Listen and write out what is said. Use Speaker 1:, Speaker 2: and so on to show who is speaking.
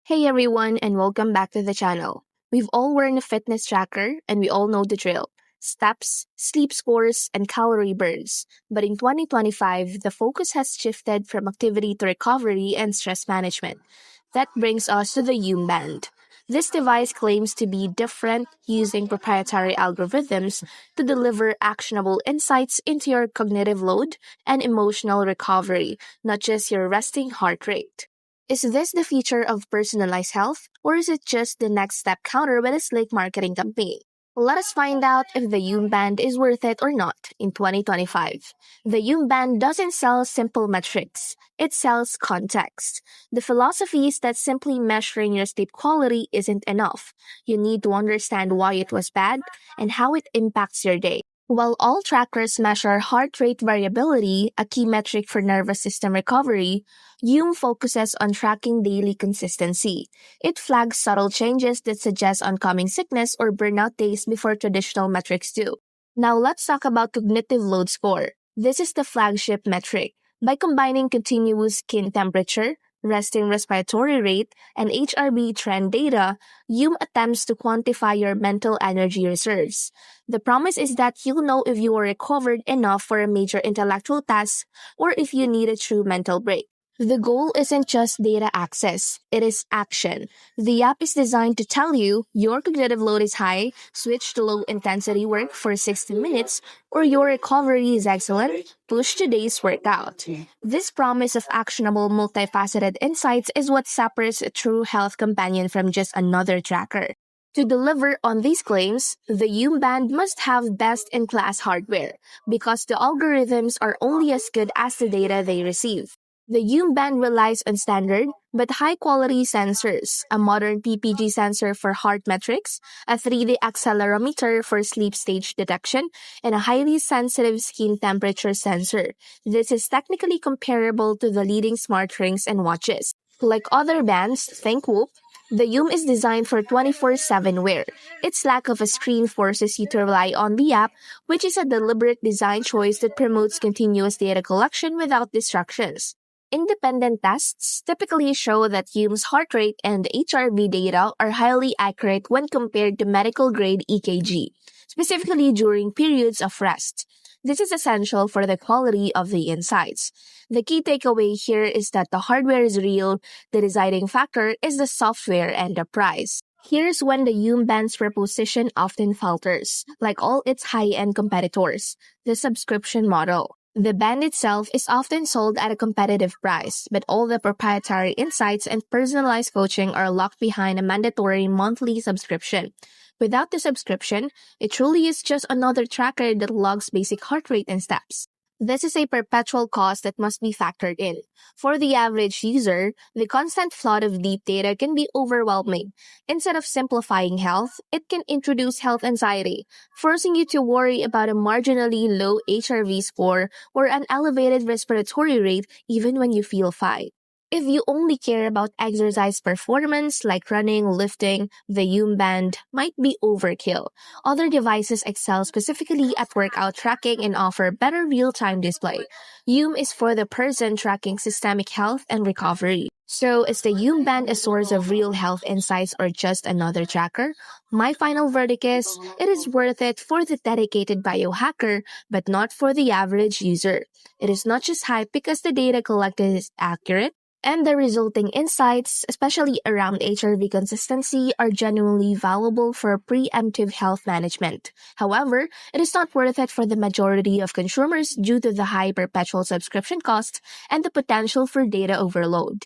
Speaker 1: Hey everyone, and welcome back to the channel. We've all worn a fitness tracker, and we all know the drill: steps, sleep scores, and calorie burns. But in 2025, the focus has shifted from activity to recovery and stress management. That brings us to the Hume Band. This device claims to be different, using proprietary algorithms to deliver actionable insights into your cognitive load and emotional recovery, not just your resting heart rate. Is this the future of personalized health, or is it just the next step counter with a slick marketing campaign? Let us find out if the Hume Band is worth it or not in 2025. The Hume Band doesn't sell simple metrics, it sells context. The philosophy is that simply measuring your sleep quality isn't enough. You need to understand why it was bad and how it impacts your day. While all trackers measure heart rate variability, a key metric for nervous system recovery, Hume focuses on tracking daily consistency. It flags subtle changes that suggest oncoming sickness or burnout days before traditional metrics do. Now let's talk about cognitive load score. This is the flagship metric. By combining continuous skin temperature, resting respiratory rate, and HRV trend data, Hume attempts to quantify your mental energy reserves. The promise is that you'll know if you are recovered enough for a major intellectual task or if you need a true mental break. The goal isn't just data access, it is action. The app is designed to tell you your cognitive load is high, switch to low intensity work for 60 minutes, or your recovery is excellent, push today's workout. This promise of actionable, multifaceted insights is what separates a true health companion from just another tracker. To deliver on these claims, the Hume Band must have best-in-class hardware, because the algorithms are only as good as the data they receive. The Hume Band relies on standard but high-quality sensors: a modern PPG sensor for heart metrics, a 3D accelerometer for sleep stage detection, and a highly sensitive skin temperature sensor. This is technically comparable to the leading smart rings and watches. Like other bands, think Whoop, the Hume is designed for 24/7 wear. Its lack of a screen forces you to rely on the app, which is a deliberate design choice that promotes continuous data collection without distractions. Independent tests typically show that Hume's heart rate and HRV data are highly accurate when compared to medical-grade EKG, specifically during periods of rest. This is essential for the quality of the insights. The key takeaway here is that the hardware is real, the deciding factor is the software and the price. Here's when the Hume Band's proposition often falters, like all its high-end competitors: the subscription model. The band itself is often sold at a competitive price, but all the proprietary insights and personalized coaching are locked behind a mandatory monthly subscription. Without the subscription, it truly is just another tracker that logs basic heart rate and steps. This is a perpetual cost that must be factored in. For the average user, the constant flood of deep data can be overwhelming. Instead of simplifying health, it can introduce health anxiety, forcing you to worry about a marginally low HRV score or an elevated respiratory rate even when you feel fine. If you only care about exercise performance like running, lifting, the Hume Band might be overkill. Other devices excel specifically at workout tracking and offer better real-time display. Hume is for the person tracking systemic health and recovery. So, is the Hume Band a source of real health insights or just another tracker? My final verdict is, it is worth it for the dedicated biohacker, but not for the average user. It is not just hype because the data collected is accurate, and the resulting insights, especially around HRV consistency, are genuinely valuable for preemptive health management. However, it is not worth it for the majority of consumers due to the high perpetual subscription cost and the potential for data overload.